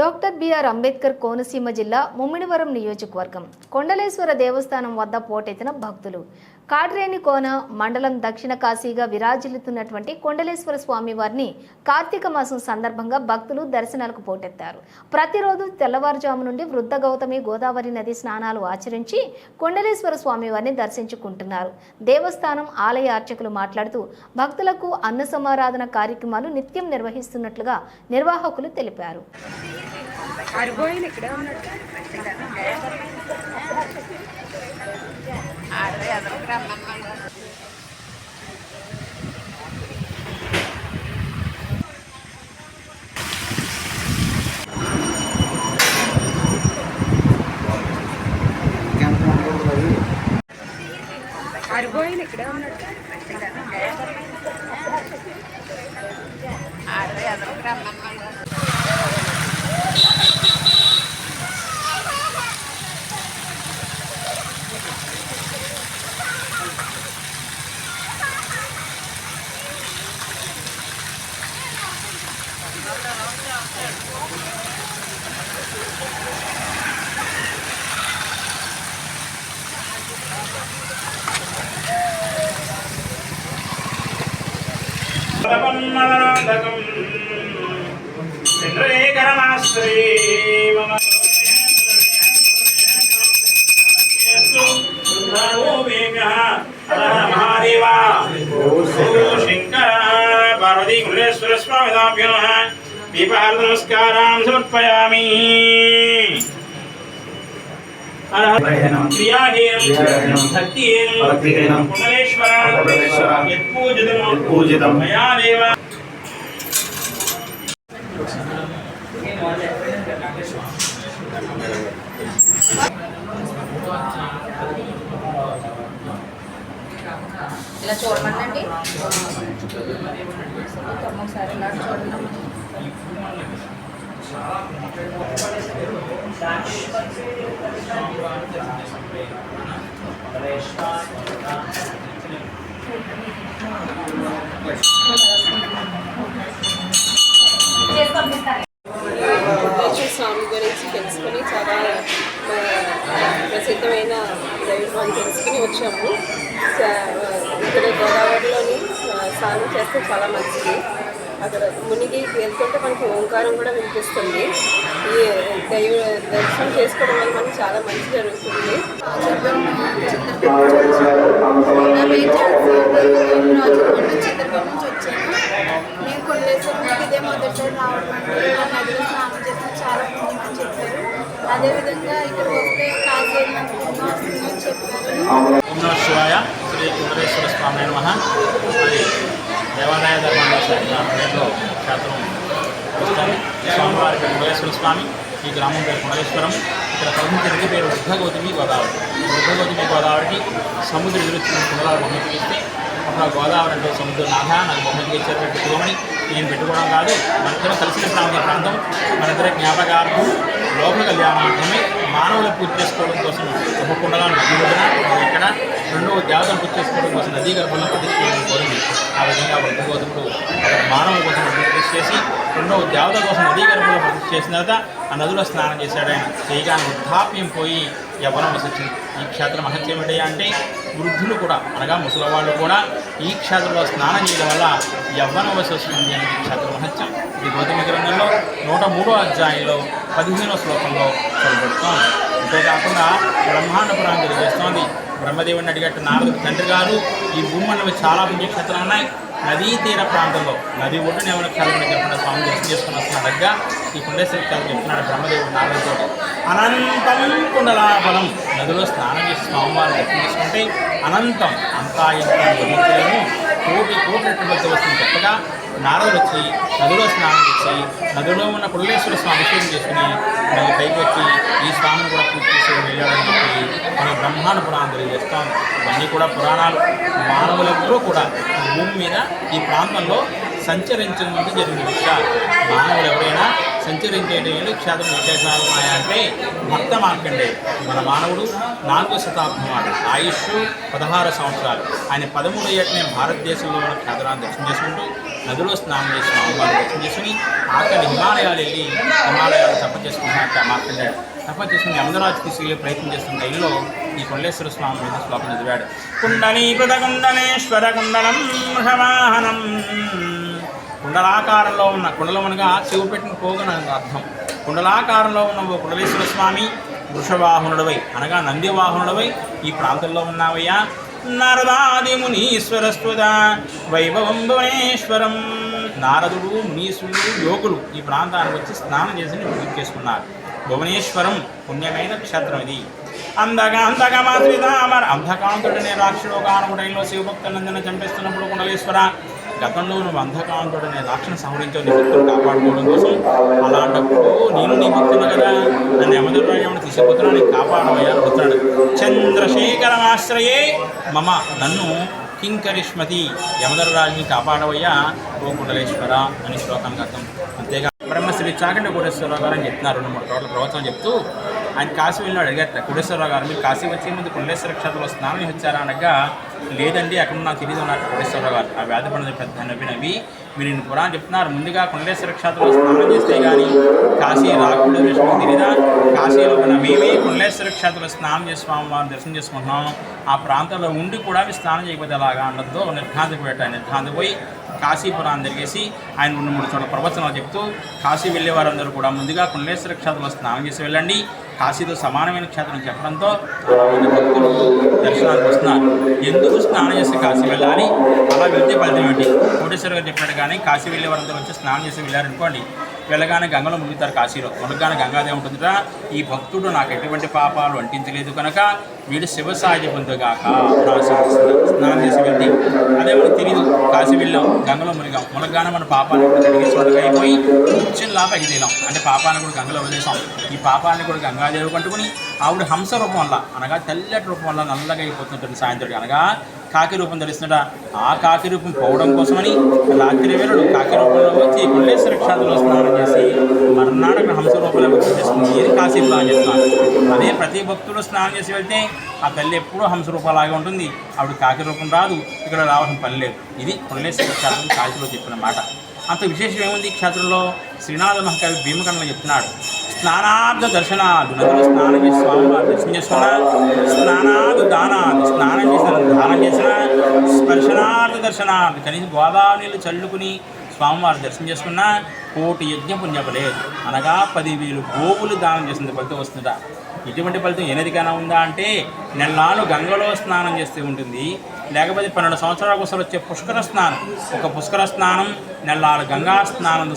Doctor BR Ambedkar Konaseema జిల్లా ముమ్మిడివరం నియోజకవర్గం కొండలేశ్వర దేవస్థానం వద్ద పోటెత్తిన భక్తులు. కాడ్రేని కోన మండలం దక్షిణ కాశీగా విరాజిల్లుతున్నటువంటి కొండలేశ్వర స్వామి వారిని కార్తీక మాసం సందర్భంగా భక్తులు దర్శనాలకు పోటెత్తారు. ప్రతిరోజు తెల్లవారుజాము నుండి వృద్ధ గౌతమి గోదావరి నది స్నానాలు ఆచరించి కొండలేశ్వర స్వామి వారిని దర్శించుకుంటున్నారు. దేవస్థానం ఆలయ అర్చకులు మాట్లాడుతూ భక్తులకు అన్న సమారాధన కార్యక్రమాలు నిత్యం నిర్వహిస్తున్నట్లుగా నిర్వాహకులు తెలిపారు. नमस्कारां समर्पयामि। पूजितं मया देव। ఇలా చూడమనండి. ఒకసారి ఇలా చూడండి. స్వామి గురించి తెలుసుకొని చాలా ప్రసిద్ధమైన దైవాన్ని తెలుసుకుని వచ్చాము. ఇక్కడ గోదావరిలోని స్నానం చేస్తే చాలా మంచిది. అక్కడ మునిగి వెళ్తుంటే మనకి ఓంకారం కూడా వినిపిస్తుంది. ఈ దైవ దర్శనం చేసుకోవడం వల్ల మనకి చాలా మంచి జరుగుతుంది. చిత్రపూర్ నుంచి వచ్చాను. నేను కొండేశ్వరం ఇదే మొదటిసారి రావడం అంటే ఆ నదిలో స్నానం చేస్తే చాలా పుణ్యం అని చెప్పారు. అదేవిధంగా ఇక్కడ వస్తే కాశీ పుణ్యం వస్తుందని చెప్పారు. శివాయ శ్రీ కొండలేశ్వర స్వామి నమః. దేవాలయ ధర్మాలయంలో క్షేత్రం వస్తాను. స్వామివారి కొండలేశ్వర స్వామి. ఈ గ్రామం పేరు కొండలేశ్వరం. ఇక్కడ ప్రముఖ పేరు వృద్ధ గౌతమి గోదావరి. వృద్ధ గౌతమి గోదావరికి సముద్ర ఎదురొచ్చిన కుండలాలు బహుమతికి ఇస్తే ఒక గోదావరి అంటే సముద్రనాథ నాకు బహుమతికి ఇచ్చేటువంటి శివమణి నేను పెట్టుకోవడం కాదు, మనిద్దరం కలిసిన ప్రాంతం మనిద్దరి జ్ఞాపకార్థం లోక కళ్యాణార్థమే మానవుల పూజ చేసుకోవడం కోసం ఒక కుండలాన్ని నది వదిన ఇక్కడ రెండవ దేవతను పూజ చేసుకోవడం కోసం నదీ గర్భంలో ప్రతిష్ఠ చేయడం కోరింది. ఆ విధంగా వృద్ధ గౌతముడు మానవుల కోసం ప్రతిష్ఠ చేసి రెండవ దేవత కోసం నదీ గర్భంలో ప్రతిష్ఠ చేసిన తర్వాత ఆ నదిలో స్నానం చేశాడు. ఆయన చేయగానే వృద్ధాప్యం పోయి యవ్వనం వసొచ్చింది. ఈ క్షేత్ర మహత్యం ఏంటయ్యా అంటే వృద్ధులు కూడా అనగా ముసలివాళ్ళు కూడా ఈ క్షేత్రంలో స్నానం చేయడం వల్ల యవ్వనం వసొస్తుంది అనేది క్షేత్ర మహత్యం. ఇది గౌతమ గ్రంథంలో 103వ అధ్యాయంలో 15వ శ్లోకంలో చదవబడుతోంది. అంతేకాకుండా బ్రహ్మాండ పురాణం తెలియజేస్తోంది. బ్రహ్మదేవుని అడిగట్టు నారదుడు తండ్రి గారు ఈ భూమండలం చాలా పుణ్యక్షేత్రాలు ఉన్నాయి. నదీ తీర ప్రాంతంలో నది ఒడ్డున ఏమైనా క్షేత్రం చెప్పిన స్వామి దర్శనం చేసుకుని వస్తున్నాడగా ఈ కొండేశ్వర క్షేత్రం చెప్తున్నాడు బ్రహ్మదేవుడు నారదుడితో. అనంతం కుండలా బలం. నదిలో స్నానం చేసి స్వామివారిని దర్శనం చేసుకుంటే అనంతం అంతా ఇంత వర్ణించలేము కోటి కోట్లెట్టు వస్తుంది. చెప్పగా నారదుడు వచ్చి నదిలో స్నానం చేసి నదిలో ఉన్న కొండలేశ్వర స్వామి అభిషేకం చేసుకుని మళ్ళీ పైకి వచ్చి ఈ స్వామిని కూడా పూర్తి చేసి వెళ్ళాడని చెప్పి మన బ్రహ్మాండ పురాణం తెలియజేస్తాం. ఇవన్నీ కూడా పురాణాలు. మానవులెవరూ కూడా భూమి మీద ఈ ప్రాంతంలో సంచరించిన ముందు జరిగిన విషయాలు. మానవులు ఎవరైనా సంచరించేటువంటి క్షేత్రం విశేషాలు ఉన్నాయంటే భక్త మార్కండేయుడు మన మానవుడు 4వ శతాబ్దం వాడు. ఆయుష్ 16 సంవత్సరాలు. ఆయన 13 ఏటనే భారతదేశంలో ఉన్న క్షేత్రాన్ని దర్శనం చేసుకుంటూ నదిలో స్నానం చేసి స్వామివారిని దర్శనం చేసుకుని ఆఖరి హిమాలయాలు వెళ్ళి హిమాలయాలు తప్ప తపస్సు చేసుకుంటున్నట్టు మార్కండేయుడు తపస్సు చేసుకుని యమధరాజు తీసుకెళ్ళే ప్రయత్నం చేస్తున్న టైంలో ఈ కొండలేశ్వర స్వామి మీద శ్లోకం చదివాడు. కుండలీకృత కుండలేశ్వర కుండలం వృషవాహనం. కుండలాకారంలో ఉన్న కుండలం అనగా చెవు పెట్టిన పోగన అర్థం. కుండలాకారంలో ఉన్న ఓ కుండలేశ్వర స్వామి వృషవాహనుడవై అనగా నందివాహనుడవై ఈ ప్రాంతంలో ఉన్నావయ్యా. నారదాది మునీశ్వరస్తుత వైభవం భువనేశ్వరం. నారదుడు మునీశ్వరుడు యోగులు ఈ ప్రాంతానికి వచ్చి స్నానం చేసి పూజ చేసుకున్నారు. భువనేశ్వరం పుణ్యమైన క్షేత్రం ఇది. అంధకాంతుడనే రాక్షసుడైలో శివభక్తులందరినీ చంపేస్తున్నప్పుడు కుండలేశ్వర గతంలో నువ్వు అంధకాంతుడనే రాక్షను సంహరించే నీ భక్తులు కాపాడుకోవడం కోసం అలాంటప్పుడు నేను నీ భక్తులు కదా నన్ను యమధర్మరాజుని తీసుకుపోతున్నా నీకు కాపాడవయ్యా అడుగుతున్నాడు. చంద్రశేఖరమాశ్రయే మమ నన్ను కింకరిష్మతి యమధర్మరాజుని కాపాడవయ్యా ఓ కుండలేశ్వర అని శ్లోకానికి అర్థం. అంతేగా బ్రహ్మశ్రీ చాకండ కోటేశ్వరరావు గారు అని చెప్తున్నారు. 2-3 చోట్ల ప్రవచనం చెప్తూ ఆయన కాశీ వెళ్ళినాడు. అడిగారు కోటేశ్వరరావు గారు మీరు కాశీ వచ్చే ముందు కుండలేశ్వర క్షేత్రంలో స్నానం వచ్చారా అనగా లేదండి అక్కడ నాకు తెలియదు అన్నారు కోటేశ్వరరావు గారు. ఆ వ్యాధి పడిన పెద్ద నవ్వి మీరు నేను పురాణం చెప్తున్నారు ముందుగా కుండలేశ్వర క్షేత్రంలో స్నానం చేస్తే కానీ కాశీ రాకుండా విషయం తెలియదా? కాశీలో ఉన్న మేమే కుండలేశ్వర క్షేత్రంలో స్నానం చేసి స్వామివారిని దర్శనం చేసుకుంటున్నాం. ఆ ప్రాంతంలో ఉండి కూడా మీరు స్నానం చేయకపోతే అలాగా అన్నదో నిర్ఘాంతకు పెట్టాను. నిర్ఘాంతకు పోయి కాశీపురాన్ని తిరిగేసి ఆయన 2-3 చోట్ల ప్రవచనాలు చెప్తూ కాశీ వెళ్ళే వారందరూ కూడా ముందుగా కుండలేశ్వర క్షేత్రంలో స్నానం చేసి వెళ్ళండి, కాశీతో సమానమైన క్షేత్రం చెప్పడంతో భక్తులు దర్శనానికి వస్తున్నారు. ఎందుకు స్నానం చేసి కాశీ వెళ్ళాలి, అలా వెళ్తే ఫలితం ఏంటి? కోటేశ్వర గారు చెప్పినట్టు కానీ కాశీ వెళ్ళే వారందరూ వచ్చి స్నానం చేసి వెళ్ళారనుకోండి, వెళ్ళగానే గంగలో మునుగుతారు. కాశీలో మునగానే గంగాదేవి ఉంటుందిరా ఈ భక్తుడు నాకు ఎటువంటి పాపాలు అంటించలేదు కనుక వీడు శివసాయి పొందుగాక స్నానం చేసి వెళ్తే అదేమో తెలియదు. కాశీ వెళ్ళాం, గంగలో మునగానే మన పాపాన్ని కూడా కడిగేసినట్టుగా అయిపోయి కూర్చునిలా పైకి తేలాం. అంటే పాపాన్ని కూడా గంగలో వదిలేసాం. ఈ పాపాన్ని కూడా గంగాదేవి కంటుకుని ఆవిడ హంస రూపం వల్ల అనగా తెల్లటి రూపం వల్ల నల్లగా అయిపోతుంటుంది. సాయంత్రం అనగా కాకి రూపం ధరిస్తున్నట ఆ కాకి రూపం పోవడం కోసమని రాత్రి వేళడు కాకి రూపంలో వచ్చి కుండలేశ్వర క్షేత్రంలో స్నానం చేసి మర్నాడు అక్కడ హంస రూపంలో వచ్చి చేసుకుంది. ఇది కాశీ ప్లాన్ చేస్తున్నాను. అదే ప్రతి భక్తుడు స్నానం చేసి వెళ్తే ఆ తల్లి ఎప్పుడూ హంస రూపంలాగే ఉంటుంది. ఆవిడ కాకి రూపం రాదు, ఇక్కడ రావాల్సిన పని లేదు. ఇది కుండలేశ్వర క్షేత్రం కాశీలో చెప్పిన మాట. అంత విశేషం ఏముంది క్షేత్రంలో? శ్రీనాథ మహాకవి భీమకరణలో చెప్తున్నాడు. స్నానార్థ దర్శనాలు నదులు స్నానం చేసి స్వామివారు దర్శనం చేసుకున్నా, స్నానాలు దానాలు స్నానం చేసిన దానం చేసిన, స్పర్శనార్థ దర్శనాలు కనీసం గోదావరి నీళ్ళు చల్లుకుని స్వామివారు దర్శనం చేసుకున్నా 1,000,000 యజ్ఞ పుణ్యపలేదు అనగా 10,000 గోవులు దానం చేసిన ఫలితం వస్తుందా? ఇటువంటి ఫలితం ఏనదికైనా ఉందా అంటే నెలలు గంగలో స్నానం చేస్తూ ఉంటుంది, లేకపోతే 12 సంవత్సరాలకు ఒకసారి వచ్చే పుష్కర స్నానం, ఒక పుష్కర స్నానం నెలలు గంగా స్నానం